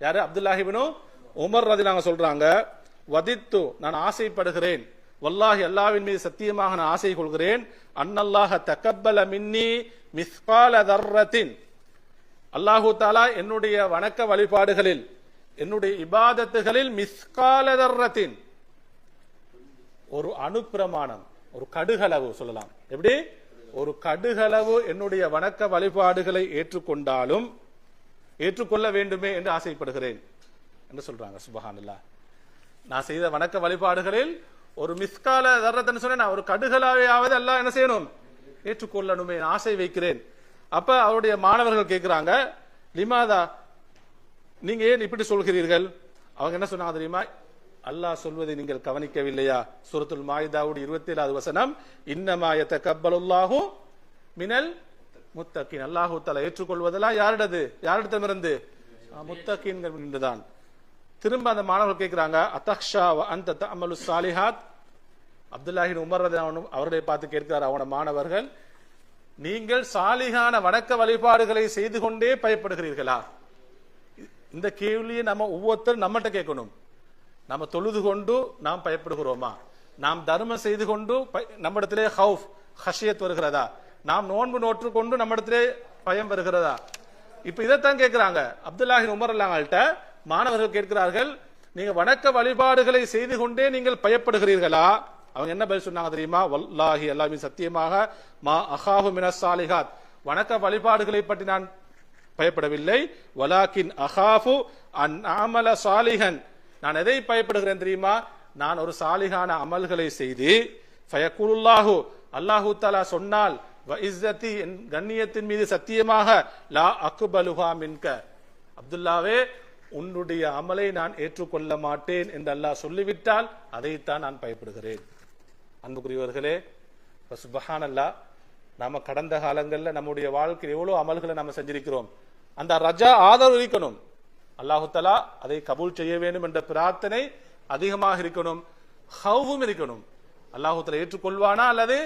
யாரு? அப்துல்லாஹி இப்னு உமர் ரலியல்லாஹு சொல்றாங்க, வதித்து நான் ஆசைப்படுகிறேன், வல்லாஹி அல்லாஹ்வின் மீது சத்தியமாக நான் ஆசை கொள்கிறேன், அன்னல்லாஹ தகப்பல மின்னி மிஸ்கால தர்ரத்தின், அல்லாஹு தஆலா என்னுடைய வணக்க வழிபாடுகளில் என்னுடைய இபாதத்துகளில் மிஸ்கால தர்ரத்தின் ஒரு அணுப்பிரமாணம், ஒரு கடுகளவு சொல்லலாம், எப்படி ஒரு கடுகளவு என்னுடைய வணக்க வழிபாடுகளை ஏற்றுக்கொண்டாலும் ஏற்றுக்கொள்ள வேண்டுமே என்று ஆசைப்படுகிறேன் என்று சொல்றாங்க. சுப்ஹானல்லாஹ். நான் செய்த வணக்க வழிபாடுகளில் ஒரு மிஸ்கால தர்ரத்தன்னு சொன்னா ஒரு கடுகளாவது அல்லாஹ் என்ன செய்யணும், ஏற்றுக்கொள்ளணுமே ஆசை வைக்கிறேன். அப்ப அவருடைய மாணவர்கள் கேட்கிறாங்க, லிமாதா நீங்க ஏன் இப்படி சொல்கிறீர்கள்? அவங்க என்ன சொன்னாங்க தெரியுமா? அல்லாஹ் சொல்வதை நீங்கள் கவனிக்கவில்லையா? சூரத்துல் மாயிதாவுடைய 27வது வசனம், இன்னமா யதகப்பலுல்லாஹு மினல் முத்தகீன், அல்லாஹ் தஆலா ஏற்றுக்கொள்வதெல்லாம் யாரிடமிருந்து? முத்தகீன்கள் என்றுதான். திரும்ப அந்த மாணவர்கள் கேட்கிறாங்க, அத்தக்ஷா வ அன்த தஅமலு ஸாலிஹாத், அப்துல்லாஹி இப்னு உமர் ரலியல்லாஹு அவர்களை பார்த்து கேட்கிறார் அவன மாணவர்கள், நீங்கள் சாலிகான வணக்க வழிபாடுகளை செய்து கொண்டே பயப்படுகிறீர்களா? இந்த கேள்வியை நம்ம ஒவ்வொருத்தரும் நம்மகிட்ட கேட்கணும். நம்ம தொழுது கொண்டு நாம் பயப்படுகிறோமா? நாம் தர்மம் செய்து கொண்டு நம்மிடத்திலே ஹவுஃப் ஹஷியத் வருகிறதா? நாம் நோன்பு நோற்று கொண்டு நம்மிடத்திலே பயம் வருகிறதா? இப்ப இதைத்தான் கேட்கிறாங்க அப்துல்லாஹி இப்னு உமர் ரலியல்லாஹு மாணவர்கள் கேட்கிறார்கள், நீங்க வணக்க வழிபாடுகளை செய்து கொண்டே நீங்கள் பயப்படுகிறீர்களா? அவங்க என்ன பதில் சொன்னாங்க தெரியுமா? வல்லாஹி அல்லாஹ்வின் சத்தியமாக, மா அகாஹு மினஸ் சாலிஹாத், வணக்க வழிபாடுகளை பற்றி நான் பயப்படவில்லை, வலாக்கின் அகாஃபு அன் அமல சாலிஹன், நான் எதை பயப்படுகிறேன் தெரியுமா? நான் ஒரு சாலிகான அமல்களை செய்து ஃபயகுலுல்லாஹு, அல்லாஹு தஆலா சொன்னால், வ இஸ்ஸதி, என் கண்ணியத்தின் மீது சத்தியமாக, லா அக்பலுஹா மின்க, அப்துல்லாவே உன்னுடைய அமலை நான் ஏற்றுக்கொள்ள மாட்டேன் என்று அல்லாஹ் சொல்லிவிட்டால் அதைத்தான் நான் பயப்படுகிறேன். அன்புக்குரியவர்களே, சுப்ஹானல்லாஹ், நாம கடந்த காலங்களில் நம்முடைய வாழ்க்கையில் எவ்வளவு அமல்களை நம்ம செஞ்சிருக்கிறோம். அந்த ரஜா ஆதரவு இருக்கணும், அல்லாஹு தஆலா அதை கபூல் செய்ய வேண்டும் என்ற பிரார்த்தனை அதிகமாக இருக்கணும், ஹவ்வும் இருக்கணும். அல்லாஹு தஆலா ஏற்றுக்கொள்வானா அல்லது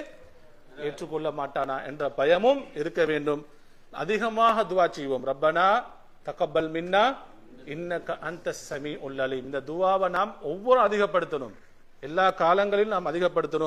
ஏற்றுக்கொள்ள மாட்டானா என்ற பயமும் இருக்க வேண்டும். அதிகமாக துஆ செய்வோம், ரப்பனா தகப்பல் மின்னா இன்னக அன்தஸ் ஸமீஉல் அலீம். இந்த துஆவை நாம் ஒவ்வொரு அதிகப்படுத்தணும், எல்லா காலங்களிலும் நாம் அதிகப்படுத்தணும்.